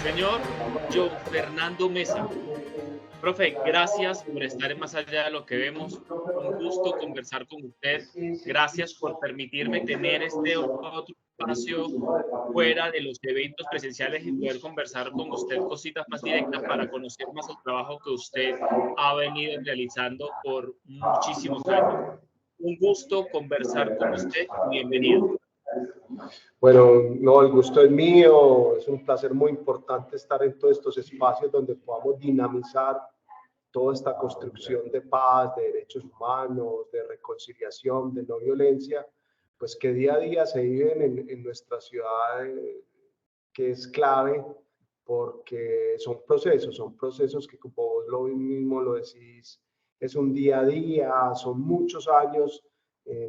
Señor John Fernando Mesa, profe, gracias por estar en Más Allá de lo que vemos. Un gusto conversar con usted. Gracias por permitirme tener este otro espacio fuera de los eventos presenciales y poder conversar con usted cositas más directas para conocer más el trabajo que usted ha venido realizando por muchísimos años. Un gusto conversar con usted y bienvenido. Bueno, no, el gusto es mío, es un placer muy importante estar en todos estos espacios donde podamos dinamizar toda esta construcción de paz, de derechos humanos, de reconciliación, de no violencia, pues que día a día se viven en nuestra ciudad, que es clave porque son procesos que como vos lo mismo lo decís, es un día a día, son muchos años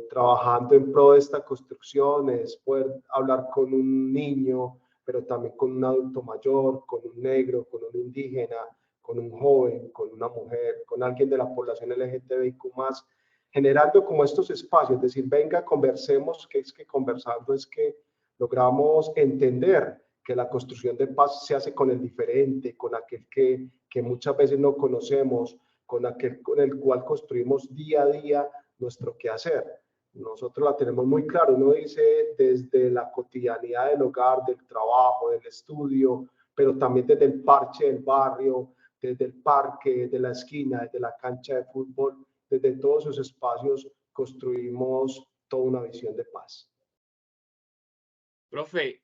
trabajando en pro de esta construcción, es poder hablar con un niño, pero también con un adulto mayor, con un negro, con un indígena, con un joven, con una mujer, con alguien de la población LGTBIQ+, generando como estos espacios, es decir, venga, conversemos, que es que conversando es que logramos entender que la construcción de paz se hace con el diferente, con aquel que muchas veces no conocemos, con aquel con el cual construimos día a día nuestro quehacer. Nosotros la tenemos muy claro, uno dice desde la cotidianidad del hogar, del trabajo, del estudio, pero también desde el parche del barrio, desde el parque, de la esquina, desde la cancha de fútbol, desde todos esos espacios construimos toda una visión de paz. Profe,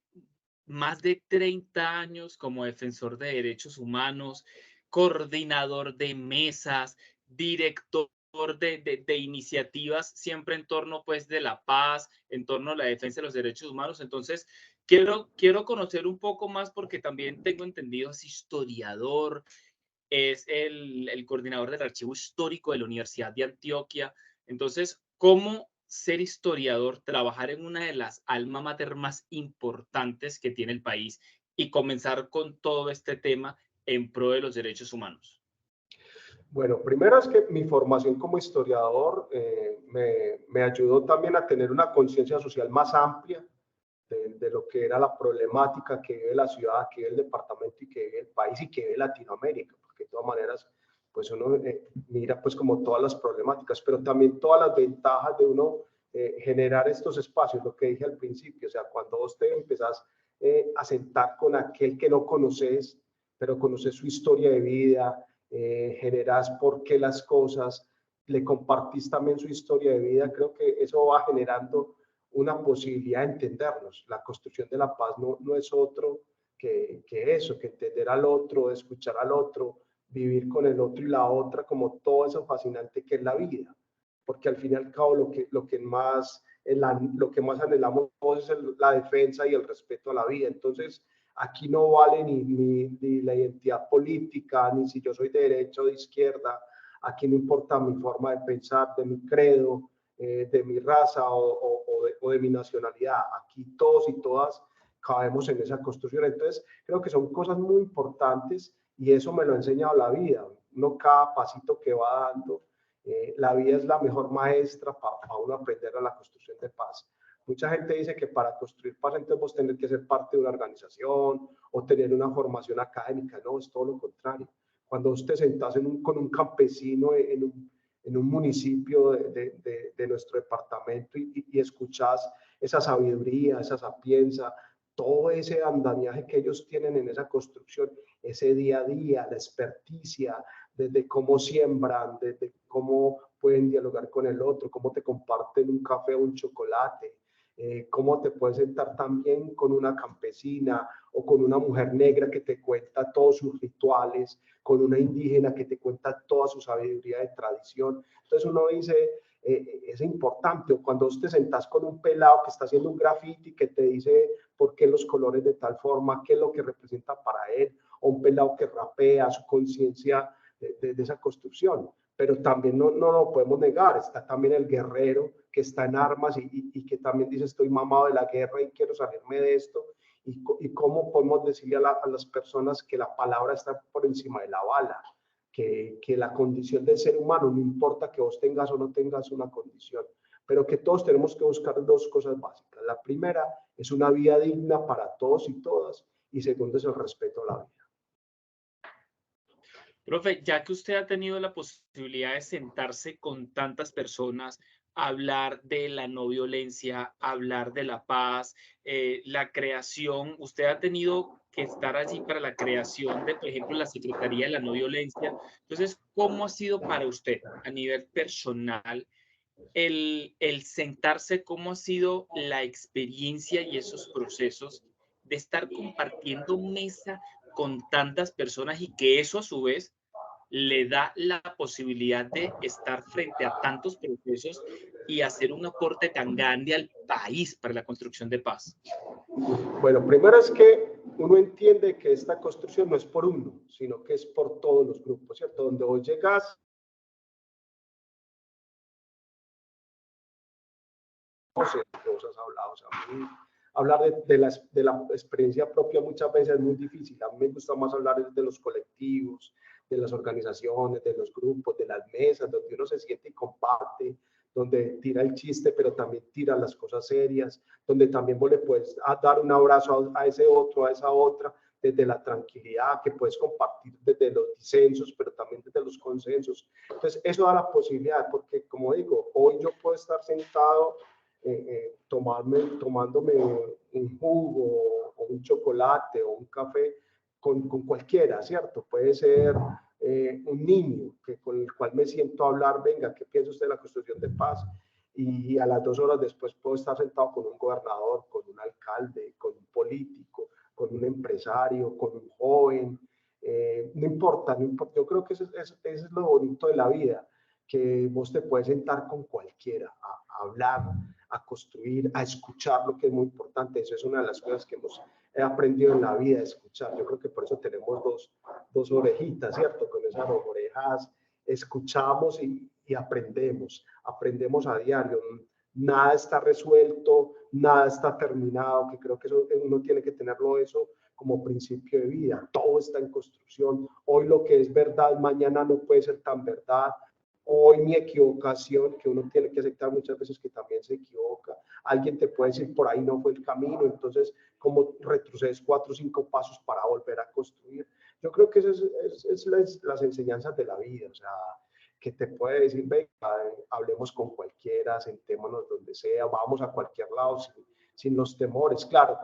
más de 30 años como defensor de derechos humanos, coordinador de mesas, director de iniciativas, siempre en torno pues de la paz, en torno a la defensa de los derechos humanos. Entonces, quiero conocer un poco más porque también tengo entendido, es historiador, es el coordinador del archivo histórico de la Universidad de Antioquia. Entonces, ¿cómo ser historiador, trabajar en una de las alma mater más importantes que tiene el país y comenzar con todo este tema en pro de los derechos humanos? Bueno, primero es que mi formación como historiador me ayudó también a tener una conciencia social más amplia de lo que era la problemática que vive la ciudad, que vive el departamento y que vive el país y que vive Latinoamérica, porque de todas maneras, pues uno mira pues como todas las problemáticas, pero también todas las ventajas de uno generar estos espacios, lo que dije al principio, o sea, cuando vos te empezás a sentar con aquel que no conoces, pero conoces su historia de vida, generas por qué las cosas, le compartís también su historia de vida, creo que eso va generando una posibilidad de entendernos. La construcción de la paz no es otro que eso, que entender al otro, escuchar al otro, vivir con el otro y la otra, como todo eso fascinante que es la vida. Porque al fin y al cabo lo que más anhelamos todos es la defensa y el respeto a la vida. Entonces, aquí no vale ni la identidad política, ni si yo soy de derecha o de izquierda. Aquí no importa mi forma de pensar, de mi credo, de mi raza o de mi nacionalidad. Aquí todos y todas cabemos en esa construcción. Entonces, creo que son cosas muy importantes y eso me lo ha enseñado la vida. No cada pasito que va dando, la vida es la mejor maestra para uno aprender a la construcción de paz. Mucha gente dice que para construir paz entonces vos tenés que ser parte de una organización o tener una formación académica. No, es todo lo contrario. Cuando vos te sentás con un campesino en un municipio de nuestro departamento y escuchás esa sabiduría, esa sapienza, todo ese andamiaje que ellos tienen en esa construcción, ese día a día, la experticia, desde cómo siembran, desde cómo pueden dialogar con el otro, cómo te comparten un café o un chocolate, cómo te puedes sentar también con una campesina o con una mujer negra que te cuenta todos sus rituales, con una indígena que te cuenta toda su sabiduría de tradición. Entonces uno dice, es importante, o cuando te sentás con un pelado que está haciendo un graffiti que te dice por qué los colores de tal forma, qué es lo que representa para él, o un pelado que rapea su conciencia de esa construcción. Pero también no lo podemos negar, está también el guerrero que está en armas y que también dice estoy mamado de la guerra y quiero salirme de esto, y cómo podemos decirle a las personas que la palabra está por encima de la bala. que la condición del ser humano, no importa que vos tengas o no tengas una condición, pero que todos tenemos que buscar dos cosas básicas. La primera es una vida digna para todos y todas, y segundo es el respeto a la vida. Profe, ya que usted ha tenido la posibilidad de sentarse con tantas personas, hablar de la no violencia, hablar de la paz, la creación, usted ha tenido que estar allí para la creación de, por ejemplo, la Secretaría de la No Violencia. Entonces, ¿cómo ha sido para usted a nivel personal el sentarse? ¿Cómo ha sido la experiencia y esos procesos de estar compartiendo mesa con tantas personas y que eso a su vez le da la posibilidad de estar frente a tantos procesos y hacer un aporte tan grande al país para la construcción de paz? Bueno, primero es que uno entiende que esta construcción no es por uno, sino que es por todos los grupos, ¿cierto? Donde vos llegas, no sé, que vos has hablado, o sea, hablar de la experiencia propia muchas veces es muy difícil. A mí me gusta más hablar de los colectivos, de las organizaciones, de los grupos, de las mesas, donde uno se siente y comparte, donde tira el chiste, pero también tira las cosas serias, donde también vos le puedes dar un abrazo a ese otro, a esa otra, desde la tranquilidad, que puedes compartir desde los disensos, pero también desde los consensos. Entonces, eso da la posibilidad, porque como digo, hoy yo puedo estar sentado tomándome un jugo o un chocolate o un café con cualquiera, ¿cierto? Puede ser un niño con el cual me siento a hablar, venga, ¿qué piensa usted de la construcción de paz? Y a las 2 horas después puedo estar sentado con un gobernador, con un alcalde, con un político, con un empresario, con un joven. No importa, no importa. Yo creo que eso es lo bonito de la vida, que vos te puedes sentar con cualquiera a hablar, a construir, a escuchar, lo que es muy importante. Eso es una de las cosas que hemos aprendido en la vida, escuchar. Yo creo que por eso tenemos dos orejitas, ¿cierto? Con esas orejas escuchamos y aprendemos a diario. Nada está resuelto, nada está terminado, que creo que eso, uno tiene que tenerlo eso como principio de vida. Todo está en construcción. Hoy lo que es verdad, mañana no puede ser tan verdad. Hoy mi equivocación, que uno tiene que aceptar muchas veces que también se equivoca. Alguien te puede decir por ahí no fue el camino, entonces como retrocedes 4 o 5 pasos para volver a construir. Yo creo que esas es las enseñanzas de la vida, o sea, que te puede decir, venga, hablemos con cualquiera, sentémonos donde sea, vamos a cualquier lado sin los temores, claro,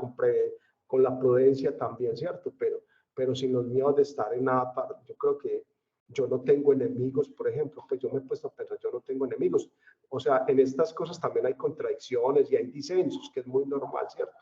con la prudencia también, ¿cierto? Pero sin los miedos de estar en nada parte. Yo creo que yo no tengo enemigos, por ejemplo, pues yo me he puesto a pensar, yo no tengo enemigos. O sea, en estas cosas también hay contradicciones y hay disensos, que es muy normal, ¿cierto?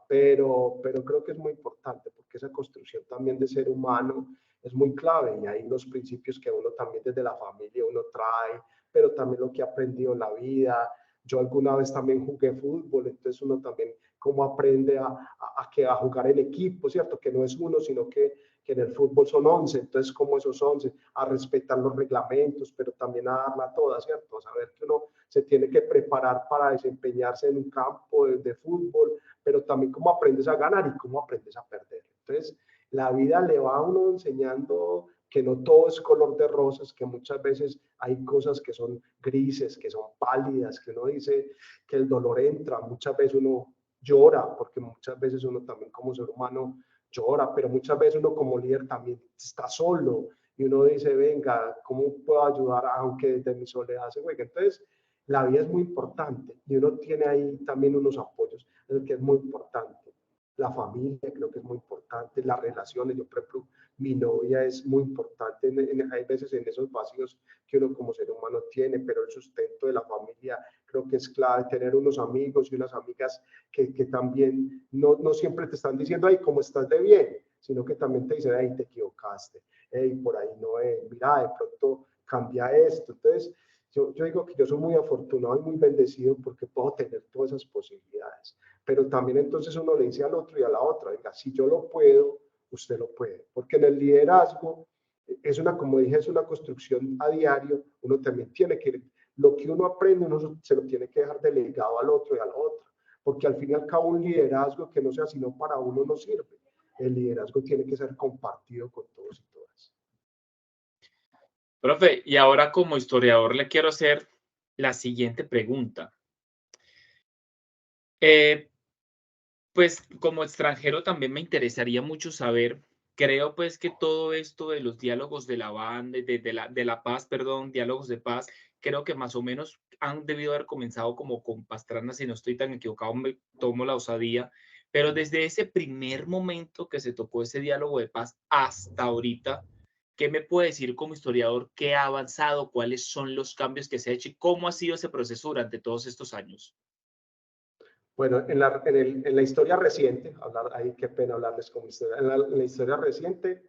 Pero creo que es muy importante porque esa construcción también de ser humano es muy clave y hay los principios que uno también desde la familia uno trae, pero también lo que ha aprendido en la vida. Yo alguna vez también jugué fútbol, entonces uno también cómo aprende a jugar en equipo, ¿cierto? Que no es uno, sino que en el fútbol son 11, entonces como esos 11, a respetar los reglamentos, pero también a darla toda, ¿cierto? A saber que uno se tiene que preparar para desempeñarse en un campo de fútbol, pero también cómo aprendes a ganar y cómo aprendes a perder. Entonces, la vida le va a uno enseñando que no todo es color de rosas, que muchas veces hay cosas que son grises, que son pálidas, que uno dice que el dolor entra, muchas veces uno llora, porque muchas veces uno también como ser humano llora, pero muchas veces uno como líder también está solo y uno dice, venga, ¿cómo puedo ayudar aunque desde mi soledad se juegue? Entonces, la vida es muy importante y uno tiene ahí también unos apoyos, es que es muy importante. La familia creo que es muy importante, las relaciones, yo por ejemplo, mi novia es muy importante, hay veces en esos vacíos que uno como ser humano tiene, pero el sustento de la familia creo que es clave, tener unos amigos y unas amigas que también no siempre te están diciendo, ay, ¿cómo estás de bien? Sino que también te dicen, ay, te equivocaste, hey, por ahí no es, mira, de pronto cambia esto. Entonces, yo digo que yo soy muy afortunado y muy bendecido porque puedo tener todas esas posibilidades. Pero también entonces uno le dice al otro y a la otra, venga, si yo lo puedo, usted lo puede. Porque en el liderazgo es una, como dije, es una construcción a diario. Uno también tiene que, lo que uno aprende, uno se lo tiene que dejar delegado al otro y a la otra. Porque al fin y al cabo un liderazgo que no sea sino para uno no sirve. El liderazgo tiene que ser compartido con todos y todas. Profe, y ahora como historiador le quiero hacer la siguiente pregunta. Eh, Pues como extranjero también me interesaría mucho saber, creo pues que todo esto de los diálogos de la banda, de la paz, perdón, diálogos de paz, creo que más o menos han debido haber comenzado como con Pastrana, si no estoy tan equivocado, me tomo la osadía, pero desde ese primer momento que se tocó ese diálogo de paz hasta ahorita, ¿qué me puede decir como historiador? ¿Qué ha avanzado? ¿Cuáles son los cambios que se ha hecho? ¿Y cómo ha sido ese proceso durante todos estos años? Bueno, en la historia reciente, ahí qué pena hablarles como historia, en la historia reciente,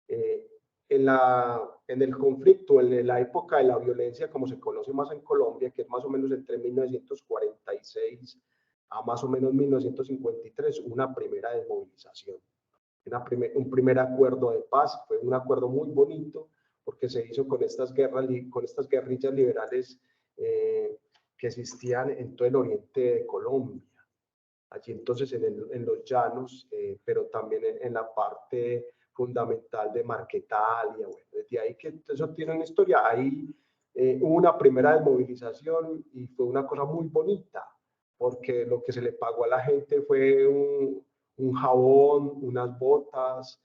eh, en el conflicto, en la época de la violencia, como se conoce más en Colombia, que es más o menos entre 1946 a más o menos 1953, una primera desmovilización, un primer acuerdo de paz, fue un acuerdo muy bonito, porque se hizo con estas guerrillas liberales que existían en todo el oriente de Colombia allí entonces en los llanos, pero también en la parte fundamental de Marquetalia. Bueno, desde ahí que eso tiene una historia. Ahí hubo una primera desmovilización y fue una cosa muy bonita, porque lo que se le pagó a la gente fue un jabón, unas botas,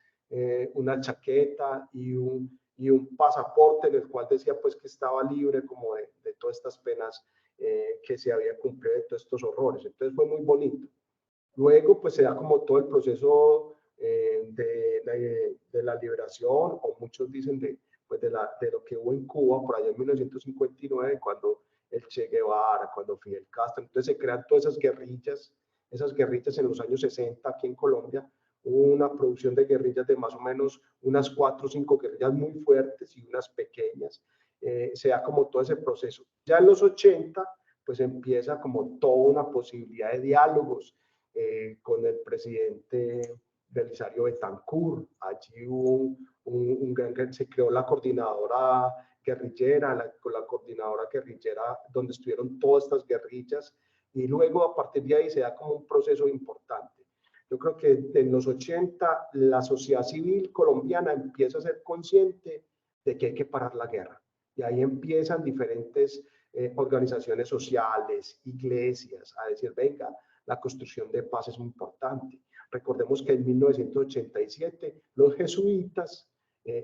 una chaqueta y un pasaporte en el cual decía pues que estaba libre como de todas estas penas que se había cumplido de todos estos horrores. Entonces fue muy bonito. Luego, pues se da como todo el proceso de la liberación, o muchos dicen pues de lo que hubo en Cuba por allá en 1959, cuando el Che Guevara, cuando Fidel Castro, entonces se crean todas esas guerrillas en los años 60 aquí en Colombia. Hubo una producción de guerrillas de más o menos unas 4 o 5 guerrillas muy fuertes y unas pequeñas. Se da como todo ese proceso. Ya en los 80, pues empieza como toda una posibilidad de diálogos con el presidente Belisario Betancur. Allí hubo se creó la coordinadora guerrillera, con la coordinadora guerrillera donde estuvieron todas estas guerrillas y luego a partir de ahí se da como un proceso importante. Yo creo que en los 80 la sociedad civil colombiana empieza a ser consciente de que hay que parar la guerra y ahí empiezan diferentes organizaciones sociales, iglesias, a decir, venga, la construcción de paz es muy importante. Recordemos que en 1987 los jesuitas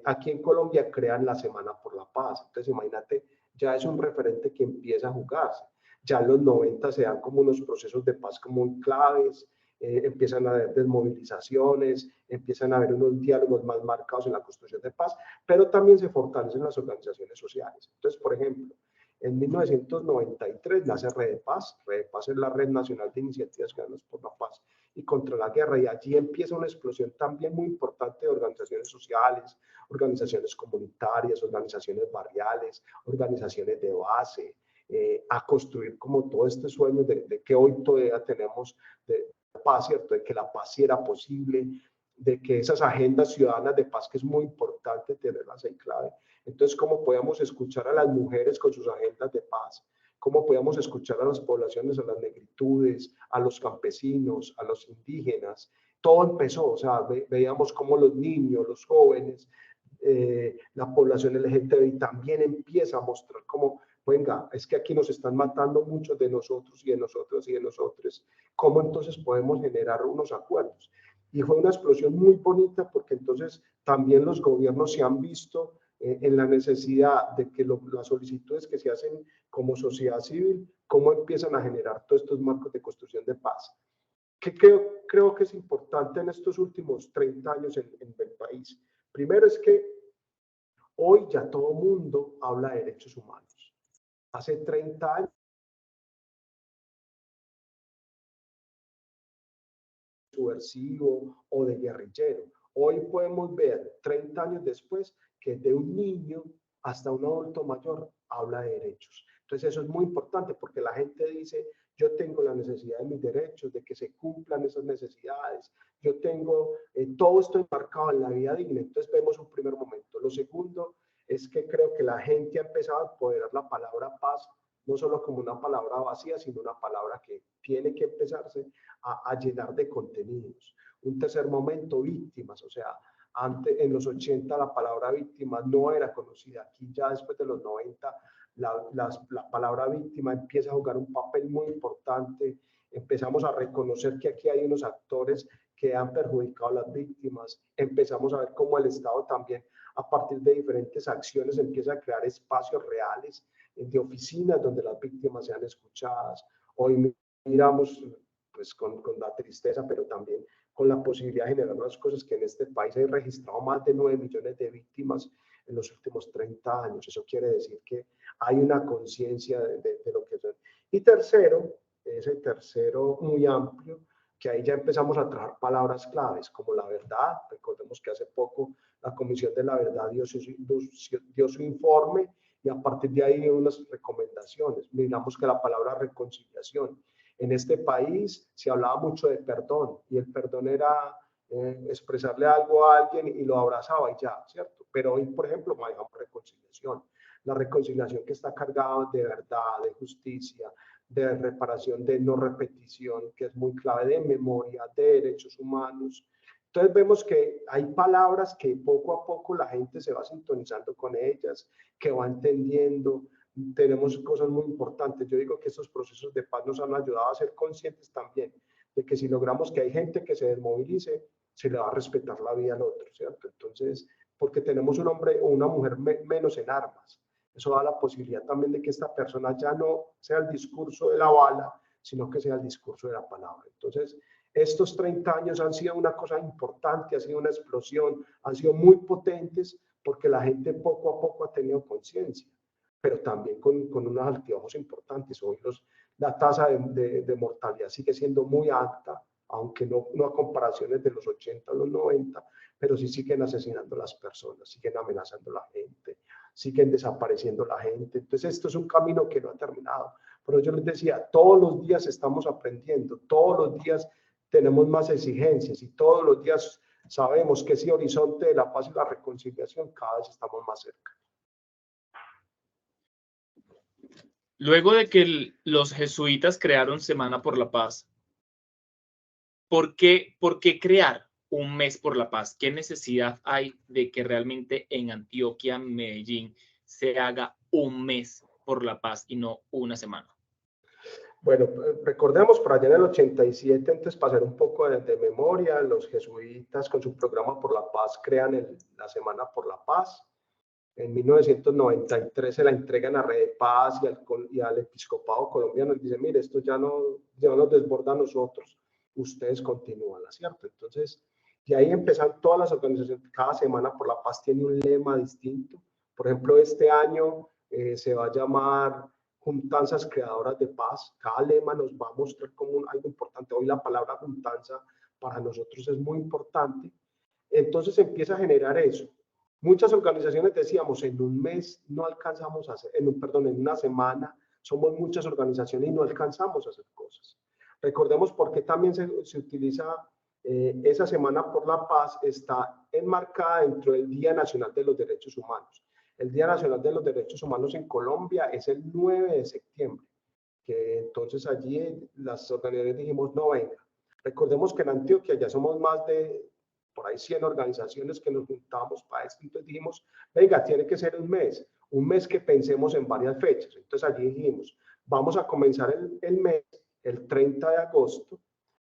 aquí en Colombia crean la Semana por la Paz. Entonces, imagínate, ya es un referente que empieza a jugarse. Ya en los 90 se dan como unos procesos de paz como muy claves, empiezan a haber desmovilizaciones, empiezan a haber unos diálogos más marcados en la construcción de paz, pero también se fortalecen las organizaciones sociales. Entonces, por ejemplo, en 1993 nace Red de Paz. Red de Paz es la Red Nacional de Iniciativas Ciudadanas por la Paz y contra la Guerra. Y allí empieza una explosión también muy importante de organizaciones sociales, organizaciones comunitarias, organizaciones barriales, organizaciones de base, a construir como todo este sueño de que hoy todavía tenemos de paz, ¿cierto? De que la paz sí era posible, de que esas agendas ciudadanas de paz, que es muy importante tenerlas en clave. Entonces, ¿cómo podemos escuchar a las mujeres con sus agendas de paz? ¿Cómo podemos escuchar a las poblaciones, a las negritudes, a los campesinos, a los indígenas? Todo empezó, o sea, veíamos cómo los niños, los jóvenes, la población LGTBI también empieza a mostrar cómo, venga, es que aquí nos están matando muchos de nosotros y de nosotros y de nosotros. ¿Cómo entonces podemos generar unos acuerdos? Y fue una explosión muy bonita porque entonces también los gobiernos se han visto en la necesidad de que las solicitudes que se hacen como sociedad civil, cómo empiezan a generar todos estos marcos de construcción de paz. ¿Qué creo que es importante en estos últimos 30 años en el país? Primero es que hoy ya todo mundo habla de derechos humanos. Hace 30 años subversivo o de guerrillero. Hoy podemos ver, 30 años después, que de un niño hasta un adulto mayor habla de derechos. Entonces eso es muy importante porque la gente dice, yo tengo la necesidad de mis derechos, de que se cumplan esas necesidades, yo tengo todo esto enmarcado en la vida digna. Entonces vemos un primer momento. Lo segundo es que creo que la gente ha empezado a apoderar la palabra paz no solo como una palabra vacía, sino una palabra que tiene que empezarse a llenar de contenidos. Un tercer momento, víctimas, o sea, Antes, en los 80, la palabra víctima no era conocida. Aquí ya después de los 90, la palabra víctima empieza a jugar un papel muy importante. Empezamos a reconocer que aquí hay unos actores que han perjudicado a las víctimas. Empezamos a ver cómo el Estado también, a partir de diferentes acciones, empieza a crear espacios reales de oficinas donde las víctimas sean escuchadas. Hoy miramos pues con la tristeza, pero también con la posibilidad de generar unas cosas que en este país hay registrado más de 9 millones de víctimas en los últimos 30 años. Eso quiere decir que hay una conciencia de lo que son. Y tercero, ese tercero muy amplio, que ahí ya empezamos a trabajar palabras claves como la verdad. Recordemos que hace poco la Comisión de la Verdad dio su informe y a partir de ahí unas recomendaciones. Miramos que la palabra reconciliación. En este país se hablaba mucho de perdón y el perdón era expresarle algo a alguien y lo abrazaba y ya, ¿cierto? Pero hoy, por ejemplo, manejamos reconciliación. La reconciliación que está cargada de verdad, de justicia, de reparación, de no repetición, que es muy clave, de memoria, de derechos humanos. Entonces vemos que hay palabras que poco a poco la gente se va sintonizando con ellas, que va entendiendo. Tenemos cosas muy importantes. Yo digo que estos procesos de paz nos han ayudado a ser conscientes también de que si logramos que hay gente que se desmovilice, se le va a respetar la vida al otro, ¿cierto? Entonces, porque tenemos un hombre o una mujer menos en armas. Eso da la posibilidad también de que esta persona ya no sea el discurso de la bala, sino que sea el discurso de la palabra. Entonces, estos 30 años han sido una cosa importante, ha sido una explosión, han sido muy potentes porque la gente poco a poco ha tenido conciencia, pero también con unos altibajos importantes. Hoy la tasa de mortalidad sigue siendo muy alta, aunque no a comparaciones de los 80 a los 90, pero sí siguen asesinando a las personas, siguen amenazando a la gente, siguen desapareciendo la gente. Entonces esto es un camino que no ha terminado. Pero yo les decía, todos los días estamos aprendiendo, todos los días tenemos más exigencias y todos los días sabemos que ese horizonte de la paz y la reconciliación cada vez estamos más cerca. Luego de que los jesuitas crearon Semana por la Paz, ¿por qué crear un mes por la paz? ¿Qué necesidad hay de que realmente en Antioquia, Medellín, se haga un mes por la paz y no una semana? Bueno, recordemos por allá en el 87, entonces para hacer un poco de memoria, los jesuitas con su programa por la paz crean la Semana por la Paz. En 1993 se la entregan a Red Paz y al episcopado colombiano y dicen, mire, esto ya no nos desborda a nosotros, ustedes continúan, ¿cierto? Entonces, de ahí empiezan todas las organizaciones, cada Semana por la Paz tiene un lema distinto. Por ejemplo, este año se va a llamar Juntanzas Creadoras de Paz. Cada lema nos va a mostrar como algo importante. Hoy la palabra juntanza para nosotros es muy importante. Entonces empieza a generar eso. Muchas organizaciones decíamos, en un mes no alcanzamos a hacer, en una semana somos muchas organizaciones y no alcanzamos a hacer cosas. Recordemos por qué también se utiliza esa Semana por la Paz, está enmarcada dentro del Día Nacional de los Derechos Humanos. El Día Nacional de los Derechos Humanos en Colombia es el 9 de septiembre, que entonces allí las organizaciones dijimos, no, venga. Recordemos que en Antioquia ya somos más de por ahí 100 organizaciones que nos juntamos para esto, entonces dijimos, venga, tiene que ser un mes que pensemos en varias fechas. Entonces allí dijimos, vamos a comenzar el mes, el 30 de agosto,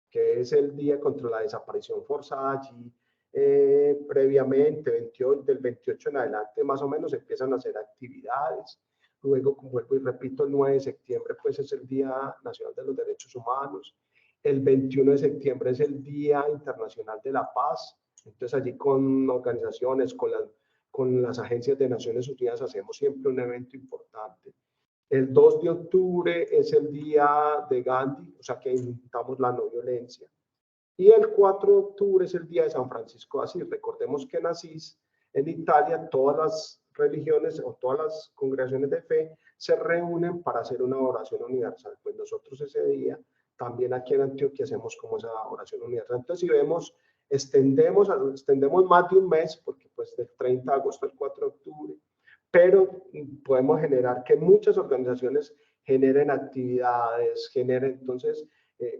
que es el día contra la desaparición forzada. Allí previamente, del 28 en adelante, más o menos empiezan a hacer actividades. Luego, como vuelvo y repito, el 9 de septiembre pues es el Día Nacional de los Derechos Humanos. El 21 de septiembre es el Día Internacional de la Paz. Entonces allí con organizaciones, con las agencias de Naciones Unidas hacemos siempre un evento importante. El 2 de octubre es el Día de Gandhi, o sea que invitamos la no violencia. Y el 4 de octubre es el Día de San Francisco de Asís. Recordemos que en Asís, en Italia, todas las religiones o todas las congregaciones de fe se reúnen para hacer una oración universal. Pues nosotros ese día, también aquí en Antioquia, hacemos como esa oración universal. Entonces, si vemos, extendemos más de un mes, porque pues del 30 de agosto al 4 de octubre, pero podemos generar que muchas organizaciones generen actividades, entonces,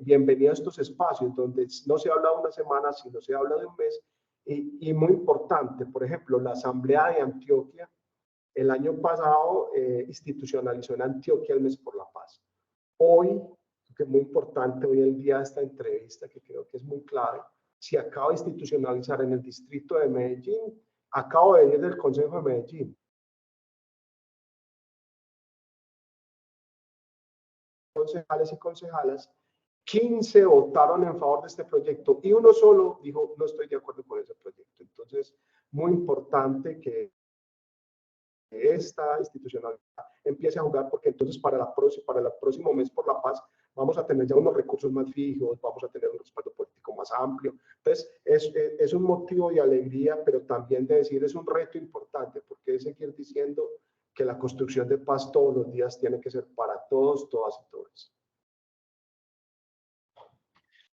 bienvenido a estos espacios donde no se habla de una semana, sino se habla de un mes Y muy importante, por ejemplo, la Asamblea de Antioquia el año pasado institucionalizó en Antioquia el Mes por la Paz. Hoy, que es muy importante hoy el día de esta entrevista, que creo que es muy clave, se acaba de institucionalizar en el distrito de Medellín, acabo de venir del Consejo de Medellín, concejales y concejalas, 15 votaron en favor de este proyecto y uno solo dijo, no estoy de acuerdo con ese proyecto. Entonces, muy importante que esta institucionalidad empiece a jugar, porque entonces para el próximo Mes por la Paz vamos a tener ya unos recursos más fijos, vamos a tener un respaldo político más amplio. Entonces, es un motivo de alegría, pero también de decir, es un reto importante, porque es seguir diciendo que la construcción de paz todos los días tiene que ser para todos, todas y todos.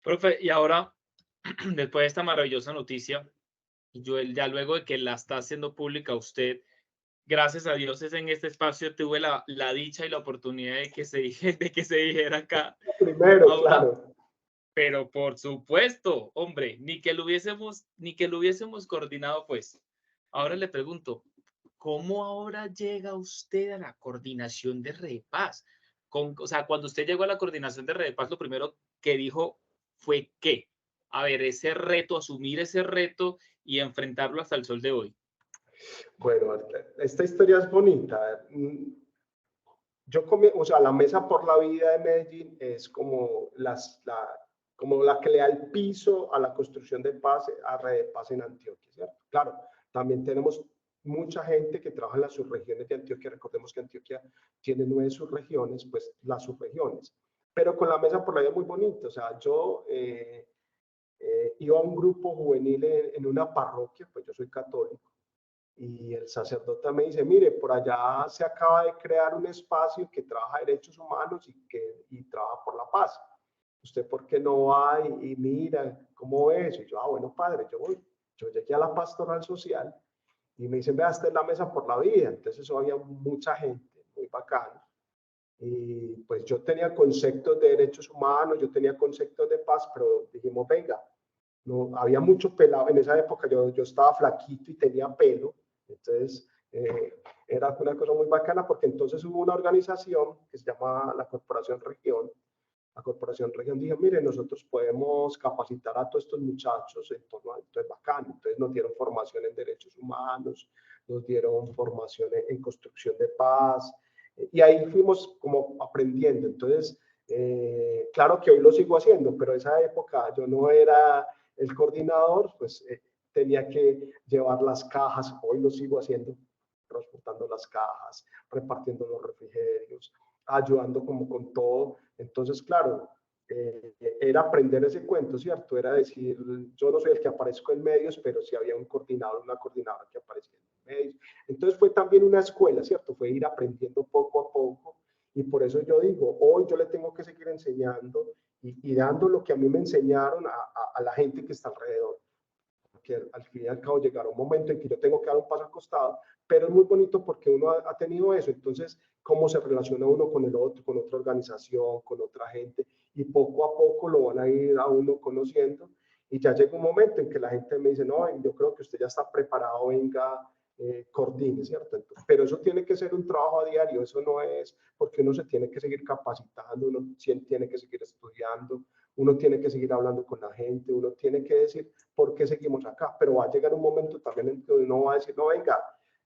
Profe, y ahora, después de esta maravillosa noticia, yo ya luego de que la está haciendo pública usted, gracias a Dios es en este espacio tuve la dicha y la oportunidad de que de que se dijera acá. Primero, Ahora, claro. pero por supuesto, hombre, ni que lo hubiésemos coordinado, pues. Ahora le pregunto, ¿cómo ahora llega usted a la coordinación de Redepaz? O sea, cuando usted llegó a la coordinación de Redepaz, lo primero que dijo fue ¿qué? A ver, ese reto, asumir ese reto y enfrentarlo hasta el sol de hoy. Bueno, esta historia es bonita. O sea, la Mesa por la Vida de Medellín es como como la que le da el piso a la construcción de paz, a Red de Paz en Antioquia, ¿cierto? Claro, también tenemos mucha gente que trabaja en las subregiones de Antioquia. Recordemos que Antioquia tiene 9 subregiones, pues las subregiones. Pero con la Mesa por la Vida es muy bonito. O sea, yo iba a un grupo juvenil en una parroquia, pues yo soy católico, y el sacerdote me dice, mire, por allá se acaba de crear un espacio que trabaja derechos humanos y trabaja por la paz. ¿Usted por qué no va y mira cómo es? Y yo, bueno, padre, yo voy. Yo llegué a la pastoral social y me dicen, vea, esta es la Mesa por la Vida. Entonces eso había mucha gente, muy bacana. Y pues yo tenía conceptos de derechos humanos, yo tenía conceptos de paz, pero dijimos, venga, no, había mucho pelado. En esa época yo estaba flaquito y tenía pelo. Entonces, era una cosa muy bacana porque entonces hubo una organización que se llama la Corporación Región. La Corporación Región dijo, mire, nosotros podemos capacitar a todos estos muchachos en torno a esto, es bacano. Entonces nos dieron formación en derechos humanos, nos dieron formación en construcción de paz, y ahí fuimos como aprendiendo. Entonces, claro que hoy lo sigo haciendo, pero esa época yo no era el coordinador, pues tenía que llevar las cajas, hoy lo sigo haciendo, transportando las cajas, repartiendo los refrigerios, ayudando como con todo. Entonces, claro, era aprender ese cuento, ¿cierto? Era decir, yo no soy el que aparezco en medios, pero sí había un coordinador, una coordinadora que aparecía en medios. Entonces fue también una escuela, ¿cierto? Fue ir aprendiendo poco a poco. Y por eso yo digo, hoy yo le tengo que seguir enseñando y dando lo que a mí me enseñaron a la gente que está alrededor. Porque al fin y al cabo llegará un momento en que yo tengo que dar un paso al costado, pero es muy bonito porque uno ha tenido eso. Entonces, cómo se relaciona uno con el otro, con otra organización, con otra gente, y poco a poco lo van a ir a uno conociendo. Y ya llega un momento en que la gente me dice, no, yo creo que usted ya está preparado, venga, coordine, ¿cierto? Entonces, pero eso tiene que ser un trabajo a diario, eso no es porque uno se tiene que seguir capacitando, uno tiene que seguir estudiando, uno tiene que seguir hablando con la gente, uno tiene que decir por qué seguimos acá, pero va a llegar un momento también en que uno va a decir, no, venga,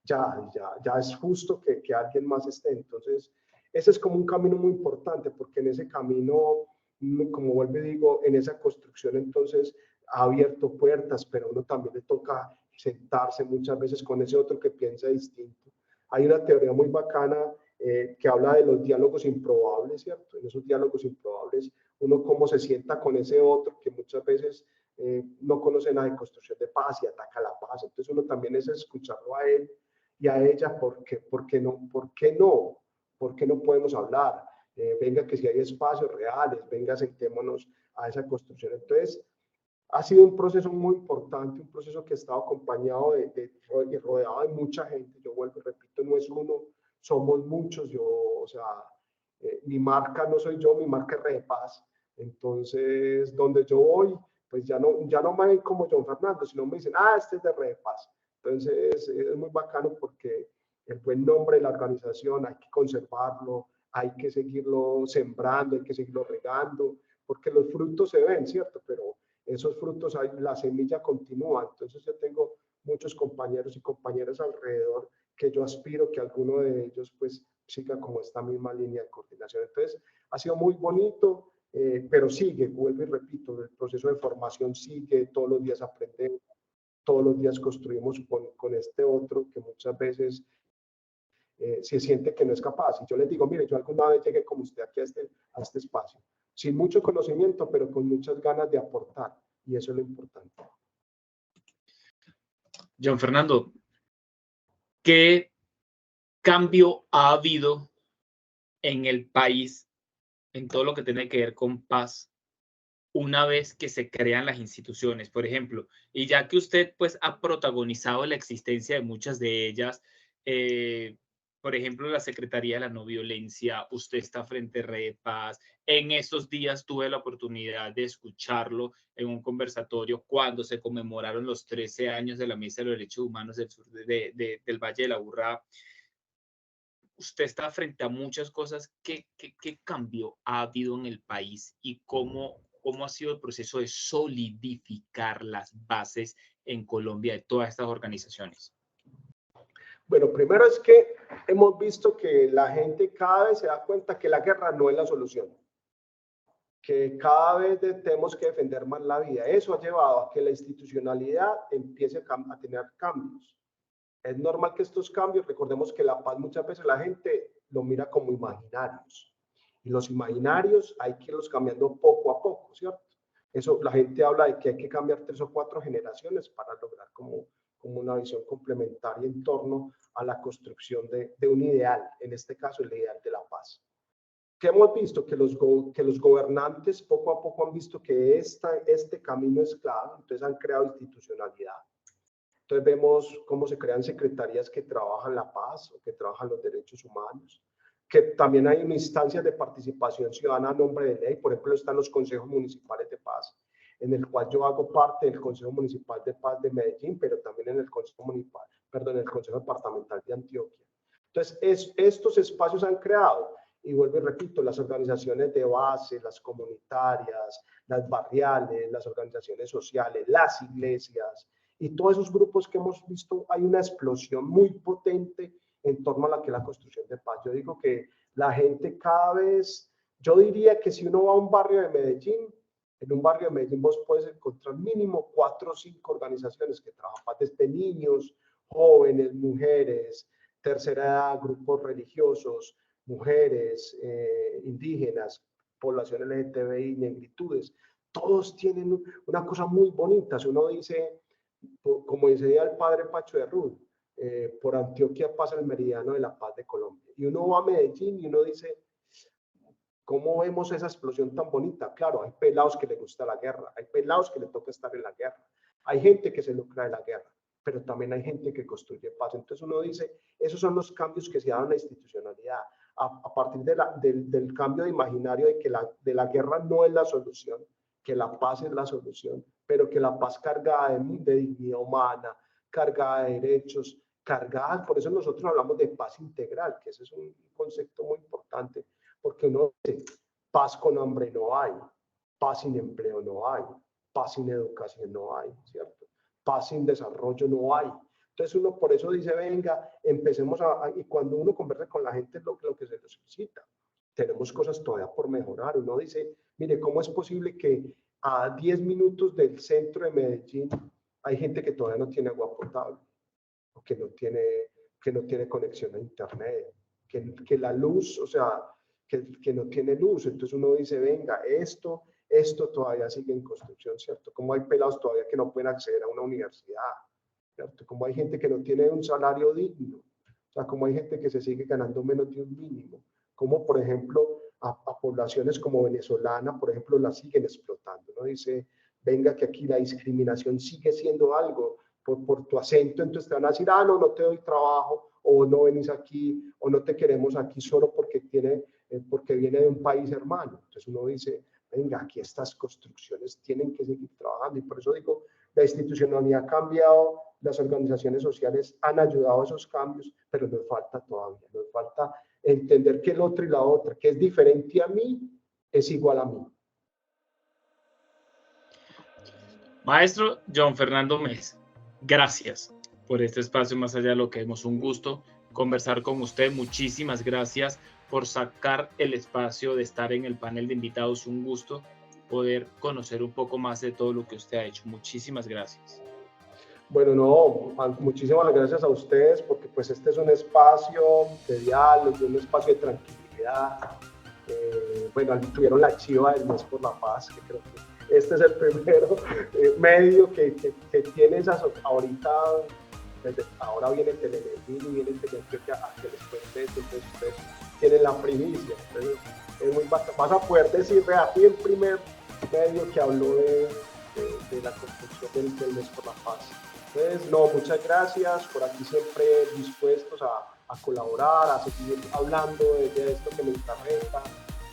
ya es justo que alguien más esté. Entonces, ese es como un camino muy importante, porque en ese camino, como vuelvo y digo, en esa construcción entonces ha abierto puertas, pero uno también le toca sentarse muchas veces con ese otro que piensa distinto. Hay una teoría muy bacana que habla de los diálogos improbables, ¿cierto? En esos diálogos improbables, uno cómo se sienta con ese otro que muchas veces no conoce nada de construcción de paz y ataca la paz. Entonces uno también es escucharlo a él y a ella, ¿por qué no? ¿Por qué no? ¿Por qué no podemos hablar? Venga, que si hay espacios reales, venga, sentémonos a esa construcción. Entonces, ha sido un proceso muy importante, un proceso que ha estado acompañado y rodeado de mucha gente. Yo vuelvo y repito, no es uno, somos muchos. Yo, o sea, mi marca no soy yo, mi marca es Redepaz. Entonces, donde yo voy, pues ya no me ven como John Fernando, sino me dicen, este es de Red Paz. Entonces es muy bacano porque el buen nombre de la organización hay que conservarlo, hay que seguirlo sembrando, hay que seguirlo regando, porque los frutos se ven, ¿cierto? Pero esos frutos, la semilla continúa. Entonces yo tengo muchos compañeros y compañeras alrededor que yo aspiro que alguno de ellos pues siga como esta misma línea de coordinación. Entonces ha sido muy bonito, pero sigue, vuelvo y repito, el proceso de formación sigue, todos los días aprendemos, todos los días construimos con este otro que muchas veces se siente que no es capaz. Y yo les digo, mire, yo alguna vez llegué como usted aquí a este espacio, sin mucho conocimiento, pero con muchas ganas de aportar. Y eso es lo importante. John Fernando, ¿qué cambio ha habido en el país en todo lo que tiene que ver con paz una vez que se crean las instituciones, por ejemplo? Y ya que usted pues ha protagonizado la existencia de muchas de ellas, por ejemplo, la Secretaría de la No Violencia, usted está frente a Red Paz. En estos días tuve la oportunidad de escucharlo en un conversatorio cuando se conmemoraron los 13 años de la Mesa de los Derechos Humanos del sur del Valle de la Burrá. Usted está frente a muchas cosas. ¿Qué cambio ha habido en el país y cómo ha sido el proceso de solidificar las bases en Colombia de todas estas organizaciones? Bueno, primero es que hemos visto que la gente cada vez se da cuenta que la guerra no es la solución, que cada vez tenemos que defender más la vida. Eso ha llevado a que la institucionalidad empiece a tener cambios. Es normal que estos cambios, recordemos que la paz muchas veces la gente lo mira como imaginarios. Y los imaginarios hay que irlos cambiando poco a poco, ¿cierto? Eso, la gente habla de que hay que cambiar 3 o 4 generaciones para lograr como una visión complementaria en torno a la construcción de un ideal, en este caso el ideal de la paz. ¿Qué hemos visto? Que los gobernantes poco a poco han visto que este camino es clave, entonces han creado institucionalidad. Entonces vemos cómo se crean secretarías que trabajan la paz o que trabajan los derechos humanos, que también hay instancias de participación ciudadana a nombre de ley. Por ejemplo, están los consejos municipales de paz, en el cual yo hago parte del Consejo Municipal de Paz de Medellín, pero también en el Consejo Municipal, perdón, el Consejo Departamental de Antioquia. Entonces, estos espacios han creado, y vuelvo y repito, las organizaciones de base, las comunitarias, las barriales, las organizaciones sociales, las iglesias, y todos esos grupos que hemos visto, hay una explosión muy potente en torno a la que es la construcción de paz. Yo digo que la gente cada vez, yo diría que si uno va a un barrio de Medellín, en un barrio de Medellín vos puedes encontrar mínimo 4 o 5 organizaciones que trabajan desde niños, jóvenes, mujeres, tercera edad, grupos religiosos, mujeres, indígenas, población LGTBI, negritudes. Todos tienen una cosa muy bonita. Si uno dice, como decía el padre Pacho de Rull, por Antioquia pasa el meridiano de la paz de Colombia. Y uno va a Medellín y uno dice, ¿cómo vemos esa explosión tan bonita? Claro, hay pelados que les gusta la guerra, hay pelados que les toca estar en la guerra, hay gente que se lucra de la guerra, pero también hay gente que construye paz. Entonces uno dice, esos son los cambios que se dan en la institucionalidad, a partir del cambio de imaginario de que de la guerra no es la solución, que la paz es la solución, pero que la paz cargada de dignidad humana, cargada de derechos, cargada, por eso nosotros hablamos de paz integral, que ese es un concepto muy importante, porque uno dice, paz con hambre no hay, paz sin empleo no hay, paz sin educación no hay, ¿cierto? Paz sin desarrollo no hay. Entonces uno por eso dice, venga, empecemos y cuando uno conversa con la gente es lo que se necesita. Tenemos cosas todavía por mejorar. Uno dice, mire, ¿cómo es posible que a 10 minutos del centro de Medellín hay gente que todavía no tiene agua potable, o que no tiene conexión a internet, que la luz, o sea, que no tiene luz? Entonces uno dice, venga, esto todavía sigue en construcción, ¿cierto? Como hay pelados todavía que no pueden acceder a una universidad, ¿cierto? Como hay gente que no tiene un salario digno, o sea, como hay gente que se sigue ganando menos de un mínimo, como por ejemplo a poblaciones como venezolana, por ejemplo, la siguen explotando, ¿no? Dice, venga, que aquí la discriminación sigue siendo algo, por tu acento, entonces te van a decir, no te doy trabajo, o no venís aquí, o no te queremos aquí solo porque viene de un país hermano. Entonces uno dice, venga, aquí estas construcciones tienen que seguir trabajando. Y por eso digo, la institucionalidad ha cambiado, las organizaciones sociales han ayudado a esos cambios, pero nos falta todavía, nos falta entender que el otro y la otra, que es diferente a mí, es igual a mí. Maestro John Fernando Mes, gracias por este espacio Más Allá de lo que vemos. Un gusto conversar con usted. Muchísimas gracias por sacar el espacio de estar en el panel de invitados. Un gusto poder conocer un poco más de todo lo que usted ha hecho. Muchísimas gracias. Bueno, no, muchísimas gracias a ustedes, porque pues este es un espacio de diálogo, un espacio de tranquilidad. Bueno, tuvieron la chiva del Mes por la Paz, que creo que este es el primero medio que tiene esas ahorita. Ahora viene Telemedellín y viene Teleantioquia a que les cuente esto, entonces ustedes tienen la primicia. Entonces, es muy vas a poder decir, vea, fui el primer medio que habló de la construcción del Mes por la Paz. Entonces, no, muchas gracias, por aquí siempre dispuestos a colaborar, a seguir hablando de esto que me interesa,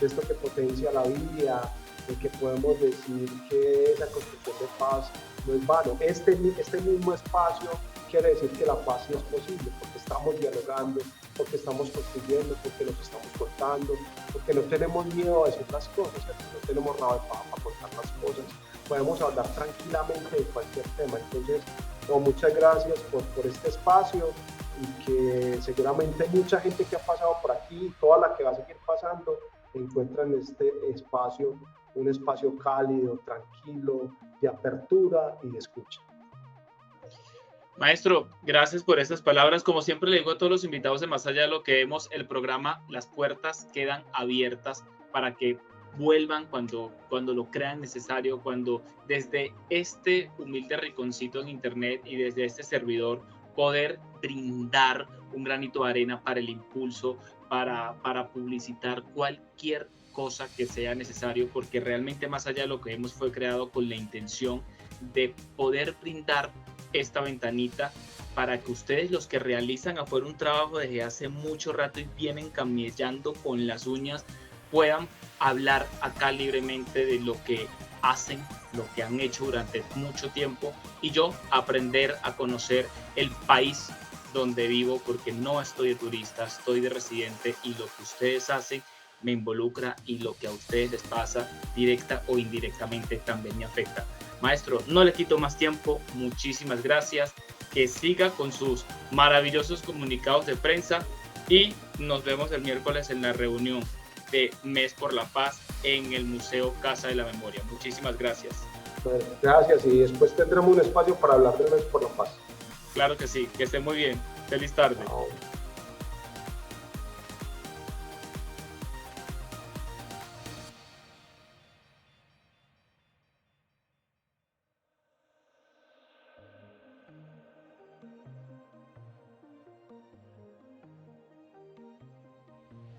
de esto que potencia la vida, de que podemos decir que esa construcción de paz no es vano. Este mismo espacio quiere decir que la paz sí es posible, porque estamos dialogando, porque estamos construyendo, porque nos estamos contando, porque no tenemos miedo a decir las cosas, no tenemos rabo de paja para contar las cosas, podemos hablar tranquilamente de cualquier tema. Entonces, no, muchas gracias por este espacio, y que seguramente mucha gente que ha pasado por aquí, toda la que va a seguir pasando, encuentra en este espacio un espacio cálido, tranquilo, de apertura y de escucha. Maestro, gracias por estas palabras. Como siempre le digo a todos los invitados de Más Allá de lo que vemos, el programa, las puertas quedan abiertas para que vuelvan cuando lo crean necesario, cuando desde este humilde rinconcito en internet y desde este servidor poder brindar un granito de arena para el impulso, para publicitar cualquier cosa que sea necesario, porque realmente Más Allá de lo que vemos fue creado con la intención de poder brindar esta ventanita para que ustedes, los que realizan afuera un trabajo desde hace mucho rato y vienen camellando con las uñas, puedan hablar acá libremente de lo que hacen, lo que han hecho durante mucho tiempo, y yo aprender a conocer el país donde vivo, porque no estoy de turista, estoy de residente, y lo que ustedes hacen me involucra, y lo que a ustedes les pasa directa o indirectamente también me afecta. Maestro, no le quito más tiempo, muchísimas gracias, que siga con sus maravillosos comunicados de prensa, y nos vemos el miércoles en la reunión de Mes por la Paz en el Museo Casa de la Memoria. Muchísimas gracias. Bueno, gracias, y después tendremos un espacio para hablar del Mes por la Paz. Claro que sí, que esté muy bien. Feliz tarde. Chao.